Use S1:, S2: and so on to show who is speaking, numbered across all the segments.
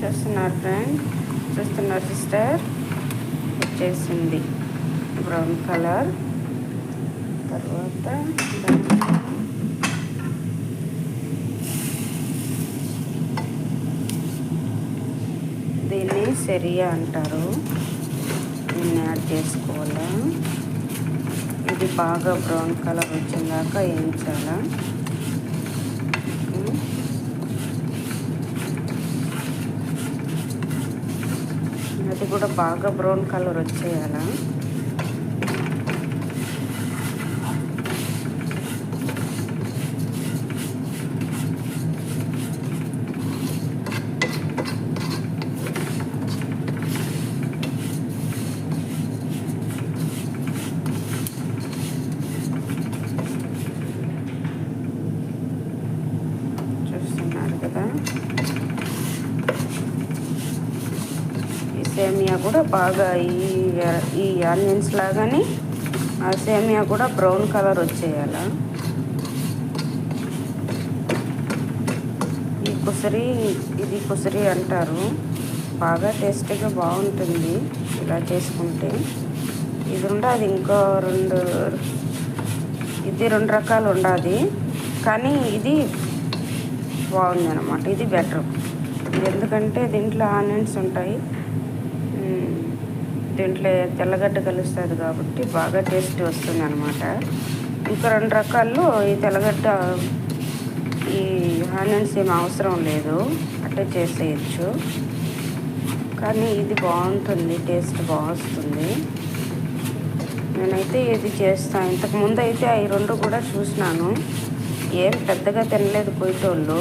S1: చూస్తున్నారు ఫ్రెండ్, చూస్తున్నారు సిస్టర్, వచ్చేసింది బ్రౌన్ కలర్. తర్వాత దీన్ని సెరియా అంటారు. దీన్ని యాడ్ చేసుకోవాలా. ఇది బాగా బ్రౌన్ కలర్ వచ్చిందాక వేయించాలా. అది కూడా బాగా బ్రౌన్ కలర్ వచ్చేయాలా. చూస్తున్నారు కదా, సేమియా కూడా బాగా ఈ ఆనియన్స్ లాగానే ఆ సేమియా కూడా బ్రౌన్ కలర్ వచ్చేయాల. ఇది కుసరి అంటారు. బాగా టేస్టీగా బాగుంటుంది ఇలా చేసుకుంటే. ఇది ఉండాది ఇంకో రెండు రకాలు ఉండాది, కానీ ఇది బాగుంది అన్నమాట. ఇది బెటర్. ఎందుకంటే దీంట్లో ఆనియన్స్ ఉంటాయి, దీంట్లో తెల్లగడ్డ కలుస్తుంది కాబట్టి బాగా టేస్ట్ వస్తుంది అనమాట. ఇంకా రెండు రకాల్లో ఈ తెల్లగడ్డ ఈ ఆనియన్స్ ఏమి అవసరం లేదు, అట్టే చేసేయచ్చు. కానీ ఇది బాగుంటుంది, టేస్ట్ బాగుంటుంది. నేనైతే ఇది చేస్తాను. ఇంతకుముందు అయితే ఈ రెండు కూడా చూసినాను, ఏం పెద్దగా తినలేదు పోయేటోళ్ళు.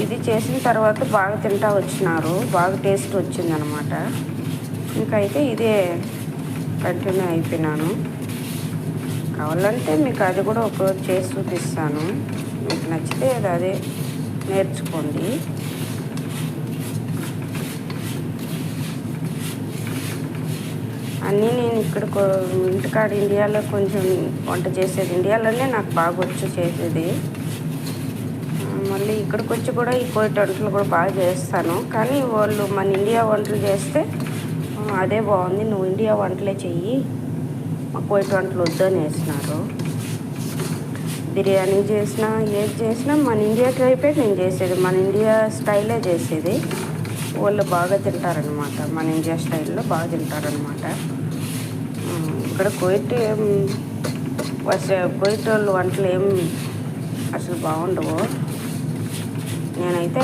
S1: ఇది చేసిన తర్వాత బాగా తింటా వచ్చినారు, బాగా టేస్ట్ వచ్చిందనమాట. ఇంకైతే ఇదే కంటిన్యూ అయిపోయినాను. కావాలంటే మీకు అది కూడా ఒకరోజు చేసి చూపిస్తాను. మీకు నచ్చితే అదే నేర్చుకోండి. అన్నీ నేను ఇక్కడ ఇంటికాడ ఇండియాలో కొంచెం వంట చేసేది, ఇండియాలోనే నాకు బాగా వచ్చు చేసేది. మళ్ళీ ఇక్కడికి వచ్చి కూడా ఈ కోయిట్ వంటలు కూడా బాగా చేస్తాను. కానీ వాళ్ళు మన ఇండియా వంటలు చేస్తే అదే బాగుంది, నువ్వు ఇండియా వంటలే చెయ్యి, మా కోయిట్ వంటలు వద్దని వేసినారు. బిర్యానీ చేసినా ఏది చేసినా మన ఇండియా టైపే నేను చేసేది, మన ఇండియా స్టైలే చేసేది. వాళ్ళు బాగా తింటారనమాట, మన ఇండియా స్టైల్లో బాగా తింటారనమాట. ఇక్కడ కోయిట్ వాళ్ళు వంటలు ఏం అసలు బాగుండవు. నేనైతే